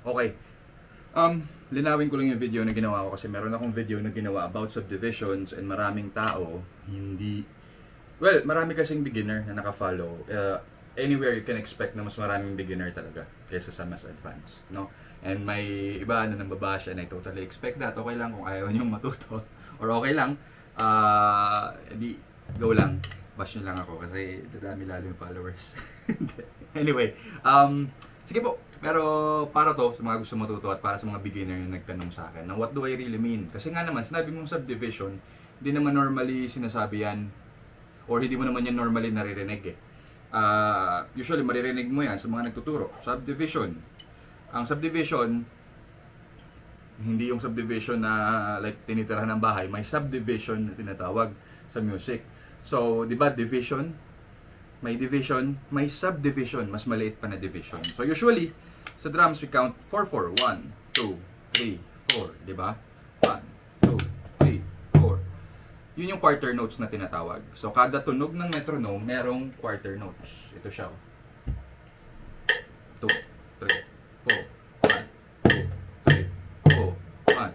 Okay. Linawin ko lang yung video na ginawa ko kasi meron akong video na ginawa about subdivisions and maraming tao hindi... Well, marami kasing beginner na naka-follow. Anywhere you can expect na mas maraming beginner talaga kaysa sa mas advanced, no? And may iba na nambabasya na I totally expect that. Okay lang kung ayaw nyo matuto. Or okay lang, di go lang. Bash nyo lang ako kasi dadami lalo yung followers. Anyway, sige po. Pero para to sa mga gusto matuto at para sa mga beginner yung nagtanong sa akin, what do I really mean? Kasi nga naman, sinabi mong subdivision, hindi naman normally sinasabi yan or hindi mo naman yan normally naririnig eh. Usually maririnig mo yan sa mga nagtuturo. Subdivision. Ang subdivision, hindi yung subdivision na like tinitirahan ng bahay, may subdivision na tinatawag sa music. So, di ba division? May division, may subdivision, mas maliit pa na division. So usually, sa drums we count 4-4. 1, 2, 3, 4, di ba? 1, 2, 3, 4. Yun yung quarter notes na tinatawag. So kada tunog ng metronome, merong quarter notes. Ito siya. 2, 3, 4, 1, 2, 3, 4, 1.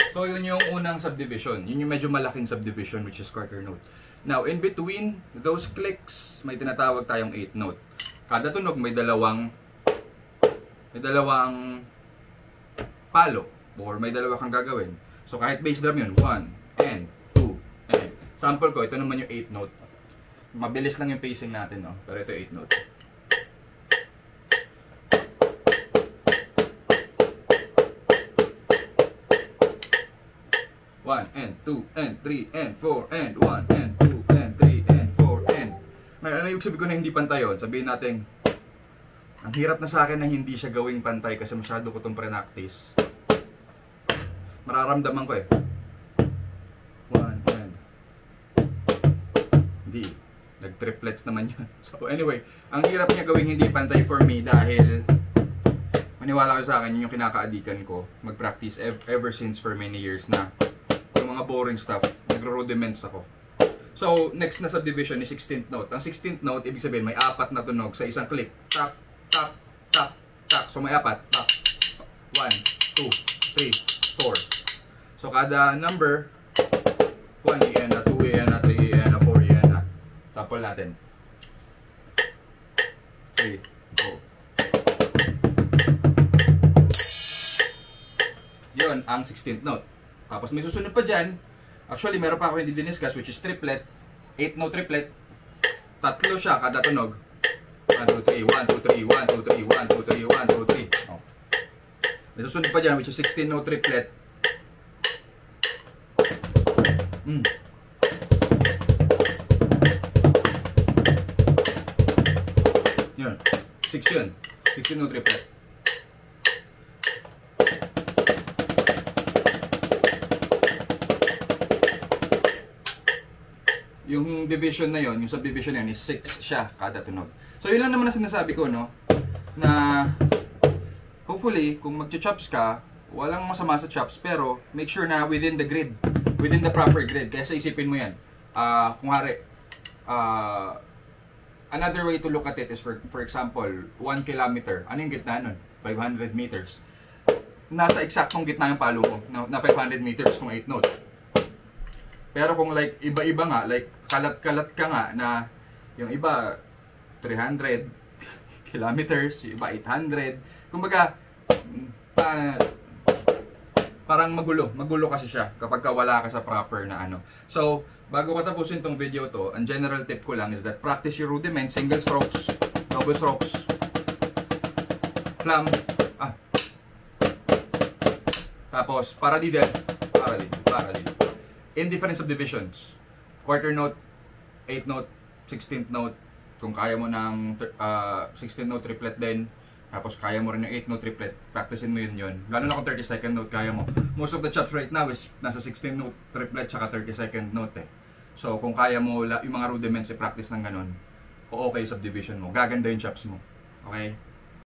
So yun yung unang subdivision. Yun yung medyo malaking subdivision which is quarter note. Now, in between those clicks, may tinatawag tayong 8 note. Kada tunog may dalawang palo or may dalawa kang gagawin. So kahit bass drum yun, 1 and 2 and sample ko, ito naman yung 8 note. Mabilis lang yung pacing natin, no? Pero ito 8 note. One and 2 and 3 and 4 and 1 and 2 and 3 and 4 and... Ngayon, ano yung sabi ko na hindi pantay yun? Sabihin natin, ang hirap na sa akin na hindi siya gawing pantay kasi masyado ko itong pre-practice. Mararamdaman ko eh. 1 and... Hindi. Nag-triplets naman yun. So anyway, ang hirap niya gawing hindi pantay for me dahil... Maniwala kayo sa akin, yun yung kinaka-adikan ko. Mag-practice ever since for many years na mga boring stuff, nagro-rudiments ako. So, next na subdivision is 16th note. Ang 16th note, ibig sabihin, may 4 na tunog sa isang click. Tap, tap, tap, tap. So, may 4. Tap. 1, 2, 3, 4. So, kada number, 1 EN na, 2 EN na, 3 EN na, 4 EN na. Tapol natin. 3, 4. Yun, ang 16th note. Tapos may susunod pa dyan. Actually, meron pa ako hindi diniscuss which is triplet. 8 note triplet. Tatlo siya kada tunog. 1, 2, 3, 1, 2, 3, 1, 2, 3, 1, 2, 3, 1, 2, 3. Oh. May susunod pa dyan which is 16 note triplet. Yun. 6 yun. 16 note triplet. Yung division na yon, yung subdivision na yun is 6 siya kada tunog. So yun lang naman na sinasabi ko, no? Na hopefully, kung magcha-chops ka, walang masama sa chops, pero make sure na within the grid, within the proper grid. Kaya sa isipin mo yan. Kung hari, another way to look at it is for example, 1 kilometer. Ano yung gitna nun? 500 meters. Nasa eksaktong gitna yung palo mo, na 500 meters kung 8 notes. Pero kung like iba-iba nga, like kalat-kalat ka nga na yung iba 300 kilometers, yung iba 800. Kumbaga parang magulo kasi siya kapag wala ka sa proper na ano. So, bago ko tapusin tong video to, ang general tip ko lang is that practice your rudiments, single strokes, double strokes, flam, tapos paradiddle, in different subdivisions. Quarter note, 8 note, 16th note. Kung kaya mo ng 16th note triplet din, tapos kaya mo rin ng 8 note triplet, practicein mo yun. Lalo na kung 32nd note kaya mo. Most of the chops right now is nasa 16th note triplet tsaka 32nd note eh. So kung kaya mo yung mga rudiments i-practice ng ganun, o okay subdivision mo, gaganda yung chops mo. Okay?